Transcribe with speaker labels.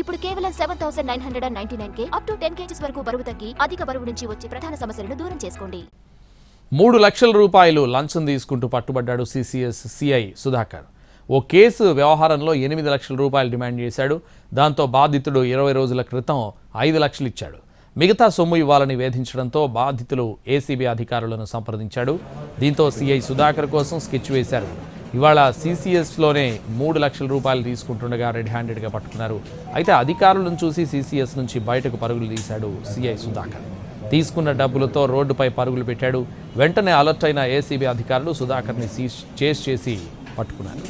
Speaker 1: ఇప్పుడు కేవలం 7,999 up to 10 kgs వరకు బరువు తగ్గి అధిక బరువు నుంచి వచ్చే ప్రధాన సమస్యలను దూరం చేసుకోండి.
Speaker 2: 3 లక్షల రూపాయలు లంచం తీసుకుంటూ పట్టుబడ్డాడు సిసిఎస్ సిఐ సుధాకర్. ఓ కేసు వ్యవహారంలో 8 లక్షల రూపాయలు డిమాండ్ చేశాడు. దాంతో బాధితుడు 20 రోజుల క్రితం 5 లక్షలు ఇచ్చాడు. మిగతా సొమ్ము ఇవ్వాలని వేధించడంతో బాధితులు ఏసీబీ అధికారులను సంప్రదించాడు. దీంతో సిఐ సుధాకర్ కోసం స్కెచ్ వేశారు. ఇవాళ సిసిఎస్లోనే 3 లక్షల రూపాయలు తీసుకుంటుండగా రెడ్ హ్యాండెడ్గా పట్టుకున్నారు. అయితే అధికారులను చూసి సిసిఎస్ నుంచి బయటకు పరుగులు తీశాడు సిఐ సుధాకర్. తీసుకున్న డబ్బులతో రోడ్డుపై పరుగులు పెట్టాడు. వెంటనే అలర్ట్ అయిన ఏసీబీ అధికారులు సుధాకర్ని చేసి పట్టుకున్నారు.